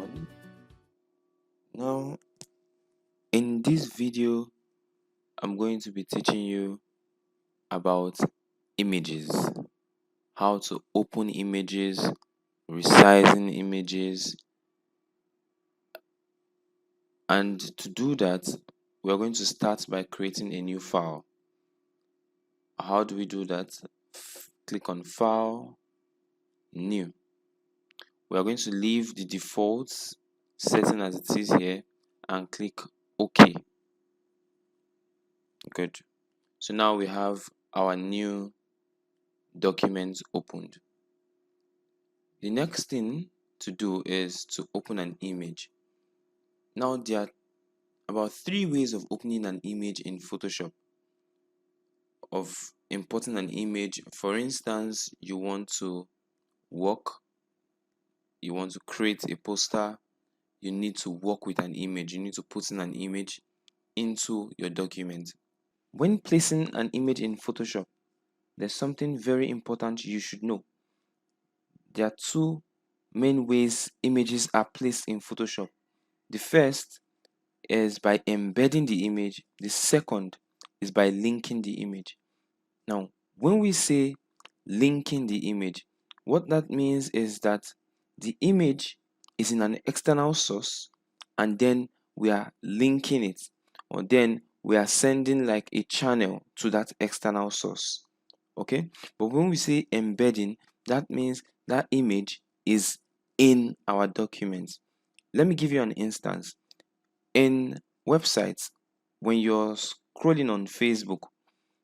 everyone. Now, in this video, I'm going to be teaching you about images, how to open images, resizing images, and to do that, we're going to start by creating a new file. How do we do that? Click on File, New. We're going to leave the default setting as it is here and click OK. Good. So now we have our new document opened. The next thing to do is to open an image. Now there are about 3 ways of opening an image in Photoshop, of importing an image. For instance, you want to work, you want to create a poster, you need to work with an image, you need to put in an image into your document. When placing an image in Photoshop, there's something very important you should know. There are 2 main ways images are placed in Photoshop. The first is by embedding the image. The second is by linking the image. Now, when we say linking the image, what that means is that the image is in an external source and then we are linking it, or then we are sending like a channel to that external source. Okay, but when we say embedding, that means that image is in our document. Let me give you an instance. In websites, when you're scrolling on Facebook,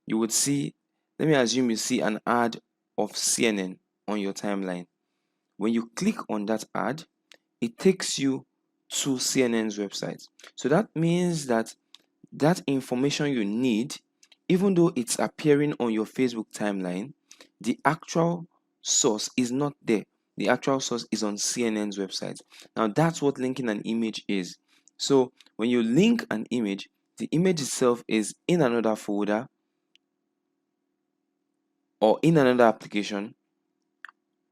you would see, let me assume you see an ad of CNN on your timeline. When you click on that ad, it takes you to CNN's website. So that means that that information you need, even though it's appearing on your Facebook timeline, the actual source is not there. The actual source is on CNN's website. Now that's what linking an image is. So when you link an image, the image itself is in another folder or in another application,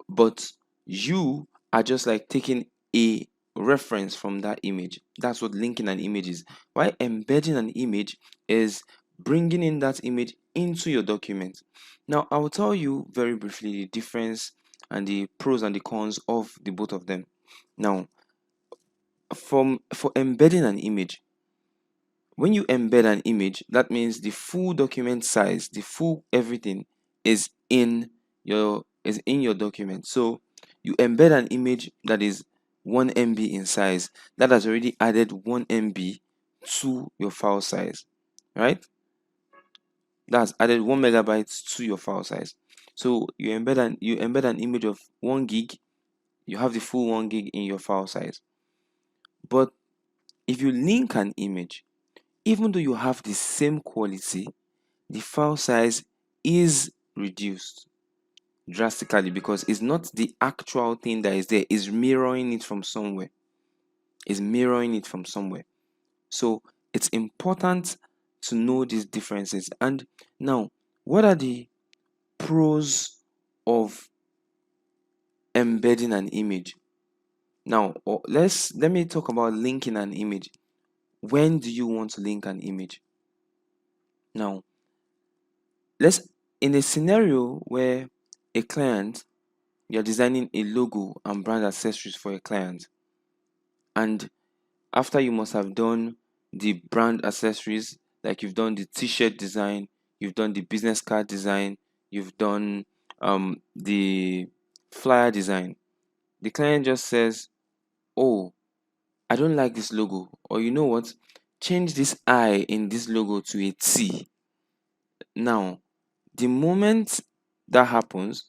but you are just like taking a reference from that image. That's what linking an image is. While embedding an image is bringing in that image into your document. Now, I will tell you very briefly the difference and the pros and the cons of the both of them. Now, for embedding an image, when you embed an image, that means the full document size, the full everything is in your document. So you embed an image that is 1 MB in size, that has already added 1 MB to your file size, right? That's added 1 megabyte to your file size. So you embed an image of 1 gig, you have the full 1 gig in your file size. But if you link an image, even though you have the same quality, the file size is reduced drastically because it's not the actual thing that is there, it's mirroring it from somewhere. So it's important to know these differences. And now, what are the pros of embedding an image? Now, let me talk about linking an image. When do you want to link an image? Now, in a scenario where a client, you're designing a logo and brand accessories for a client, and after you must have done the brand accessories, like you've done the t-shirt design, you've done the business card design, you've done the flyer design, the client just says, oh, I don't like this logo, or you know what, change this I in this logo to a T. Now, the moment that happens,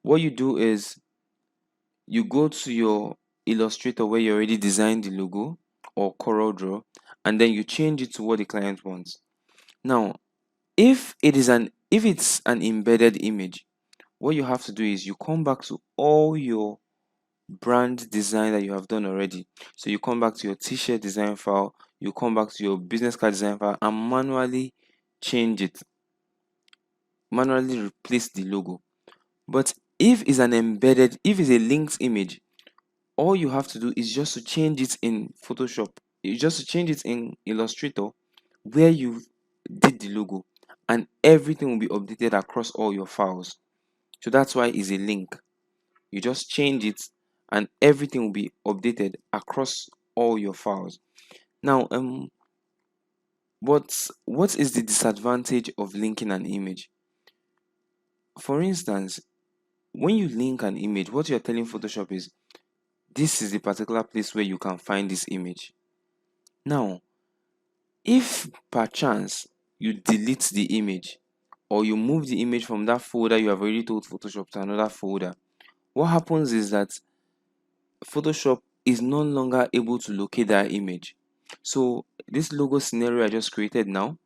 what you do is you go to your Illustrator where you already designed the logo, or CorelDRAW, and then you change it to what the client wants. Now, if it's an embedded image, what you have to do is you come back to all your brand design that you have done already. So you come back to your t-shirt design file, you come back to your business card design file and manually change it, manually replace the logo. But if it's a linked image, all you have to do is just to change it in Photoshop. You just to change it in Illustrator where you did the logo, and everything will be updated across all your files. So that's why it's a link. You just change it and everything will be updated across all your files. Now, what is the disadvantage of linking an image? For instance, when you link an image, what you're telling Photoshop is this is the particular place where you can find this image. Now, if perchance you delete the image or you move the image from that folder you have already told Photoshop to another folder, what happens is that Photoshop is no longer able to locate that image. So this logo scenario I just created now,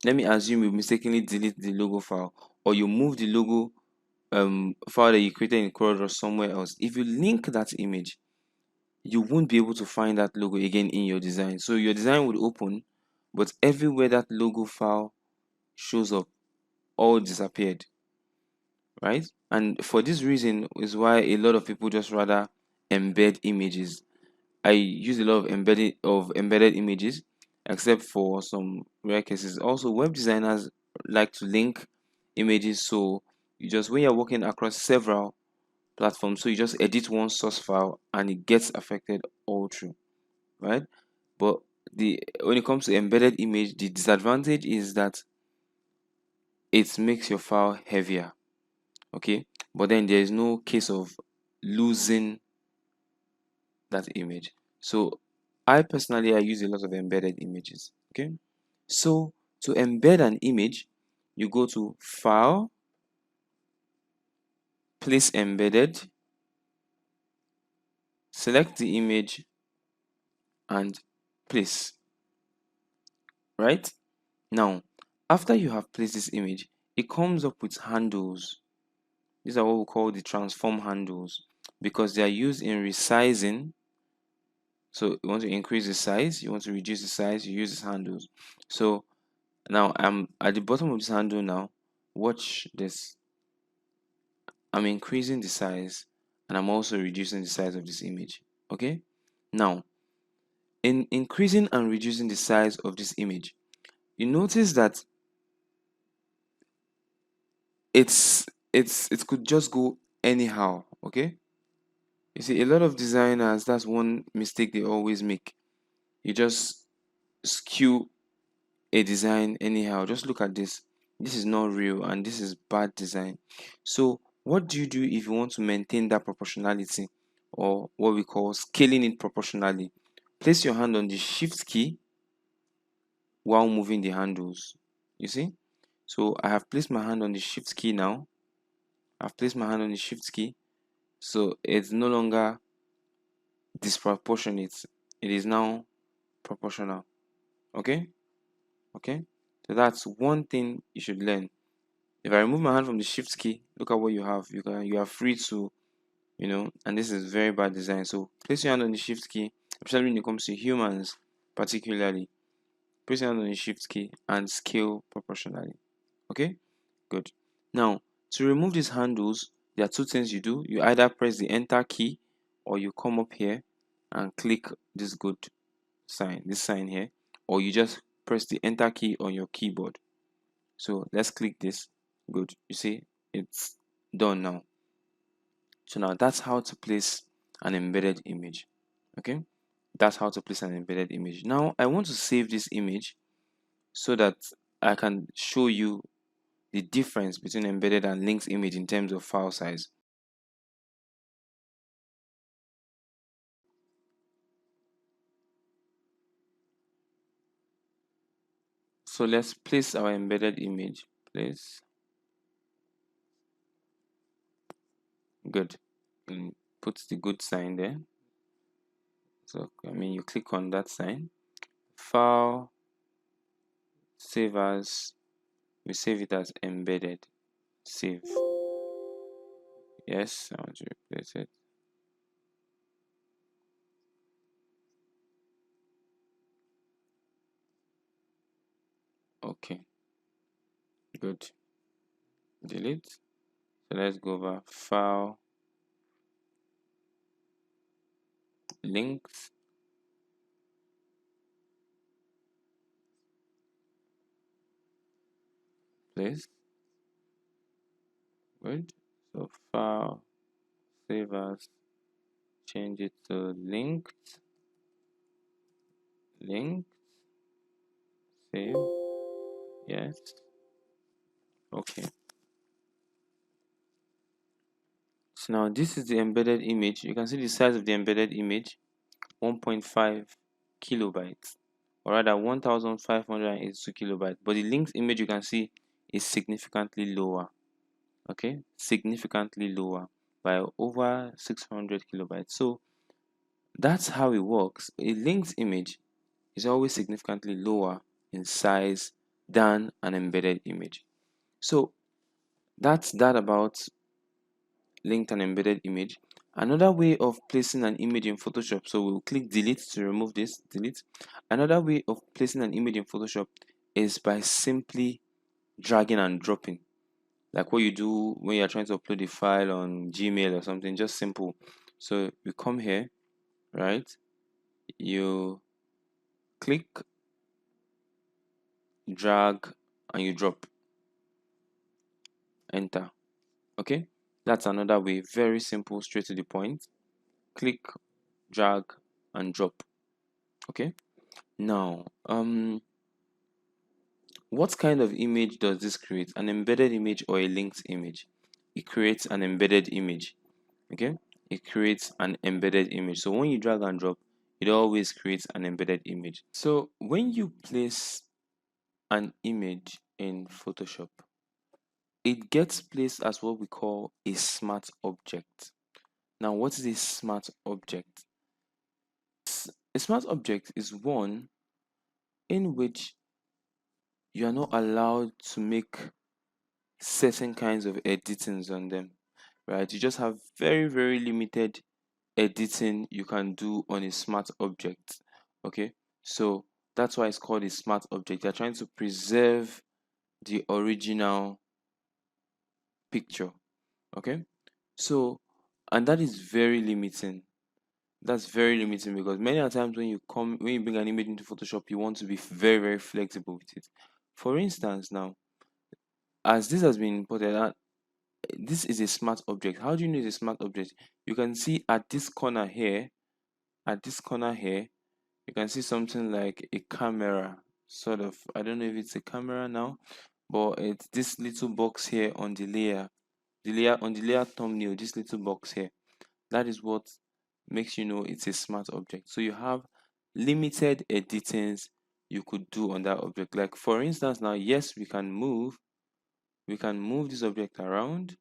let me assume you mistakenly delete the logo file or you move the logo file that you created in CorelDRAW somewhere else. If you link that image, you won't be able to find that logo again in your design. So your design would open, but everywhere that logo file shows up, all disappeared, right? And for this reason is why a lot of people just rather embed images. I use a lot of embedded images, except for some rare cases. Also, web designers like to link images, so you just when you're working across several platforms, so you just edit one source file and it gets affected all through, right? But the when it comes to embedded image, the disadvantage is that it makes your file heavier, okay? But then there is no case of losing that image. So I personally I use a lot of embedded images. Okay, so to embed an image, you go to File, Place Embedded, select the image, and place. Right now, after you have placed this image, it comes up with handles. These are what we call the transform handles because they are used in resizing. So you want to increase the size, you want to reduce the size, you use these handles. So now I'm at the bottom of this handle now. Watch this. I'm increasing the size and I'm also reducing the size of this image. Okay. Now, in increasing and reducing the size of this image, you notice that it could just go anyhow. Okay. You see, a lot of designers, that's one mistake they always make. You just skew a design anyhow. Just look at this. This is not real and this is bad design. So what do you do if you want to maintain that proportionality, or what we call scaling it proportionally? Place your hand on the shift key while moving the handles. You see, so I have placed my hand on the shift key now. I've placed my hand on the shift key, so it's no longer disproportionate, it is now proportional. Okay, okay, so that's one thing you should learn. If I remove my hand from the shift key, look at what you have. You are free to, and this is very bad design. So place your hand on the shift key, especially when it comes to humans, particularly. Place your hand on the shift key and scale proportionally. Okay, good. Now to remove these handles, there are two things you do. You either press the enter key or you come up here and click this good sign, this sign here, or you just press the enter key on your keyboard. So let's click this. Good. You see, it's done now. So now that's how to place an embedded image. Okay, that's how to place an embedded image. Now I want to save this image so that I can show you the difference between embedded and linked image in terms of file size. So let's place our embedded image. Place. Good. And put the good sign there. So you click on that sign. File, save as, we save it as embedded. Save. Yes, I want to replace it. Okay, good. Delete. So let's go over File, links, place. Good. So file, save as, change it to linked, link, save, yes, okay. So now this is the embedded image. You can see the size of the embedded image, 1.5 kilobytes, or rather 1582 kilobytes. But the linked image you can see is significantly lower. Okay, significantly lower by over 600 kilobytes. So that's how it works. A linked image is always significantly lower in size than an embedded image. So that's that about linked and embedded image. Another way of placing an image in Photoshop, so we'll click delete to remove this, delete. Another way of placing an image in Photoshop is by simply dragging and dropping, like what you do when you're trying to upload a file on Gmail or something, just simple. So you come here, right? You click, drag, and you drop, enter. Okay, that's another way, very simple, straight to the point. Click, drag, and drop. Okay, now what kind of image does this create? An embedded image or a linked image? It creates an embedded image. Okay, it creates an embedded image. So when you drag and drop, it always creates an embedded image. So when you place an image in Photoshop, it gets placed as what we call a smart object. Now, what is a smart object? A smart object is one in which you are not allowed to make certain kinds of editings on them, right? You just have very, very limited editing you can do on a smart object. Okay, so that's why it's called a smart object. They're trying to preserve the original picture. Okay, so and that is very limiting. That's very limiting because many a times when you bring an image into Photoshop, you want to be very, very flexible with it. For instance, now as this has been imported, this is a smart object. How do you know it's a smart object? You can see at this corner here, you can see something like a camera, sort of. I don't know if it's a camera now, but it's this little box here on the layer thumbnail, this little box here. That is what makes you know it's a smart object. So you have limited editings you could do on that object. Like for instance, now yes, we can move this object around,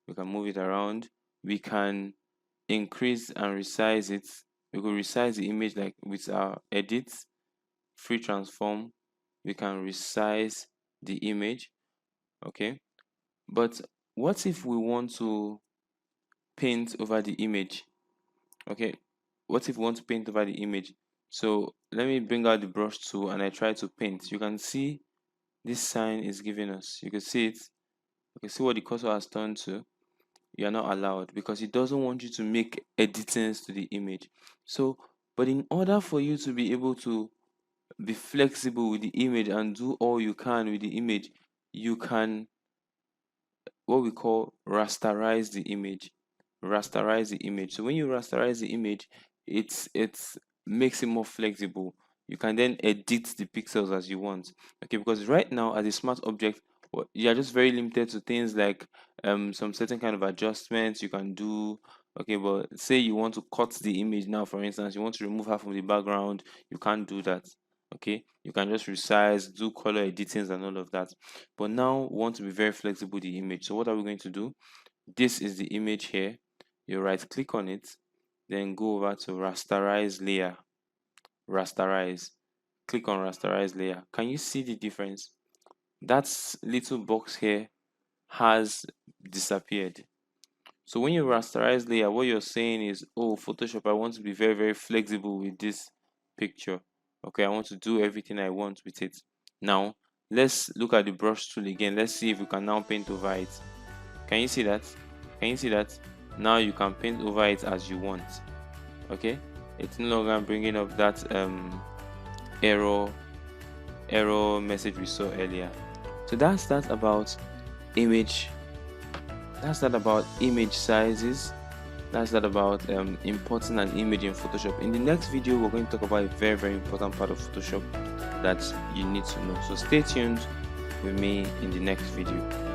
we can move it around, we can increase and resize it. We could resize the image like with our edits, free transform, we can resize the image. Okay, but what if we want to paint over the image? Okay, what if we want to paint over the image? So let me bring out the brush tool and I try to paint. You can see this sign is giving us, you can see it, you can see what the cursor has turned to. You are not allowed because it doesn't want you to make editings to the image. So but in order for you to be able to be flexible with the image and do all you can with the image, you can what we call rasterize the image. Rasterize the image. So when you rasterize the image, it's makes it more flexible. You can then edit the pixels as you want. Okay, because right now as a smart object, you are just very limited to things like some certain kind of adjustments you can do. Okay, but say you want to cut the image now, for instance, you want to remove half of the background, you can't do that. Okay, you can just resize, do color editings and all of that. But now we want to be very flexible with the image. So what are we going to do? This is the image here. You right click on it, then go over to rasterize layer. Rasterize. Click on rasterize layer. Can you see the difference? That little box here has disappeared. So when you rasterize layer, what you're saying is, oh, Photoshop, I want to be very, very flexible with this picture. Okay, I want to do everything I want with it. Now, let's look at the brush tool again. Let's see if we can now paint over it. Can you see that? Can you see that? Now you can paint over it as you want. Okay, It's no longer bringing up that error message we saw earlier. So that's that about image. That's that about image sizes. That's that about importing an image in Photoshop. In the next video, we're going to talk about a very important part of Photoshop that you need to know. So stay tuned with me in the next video.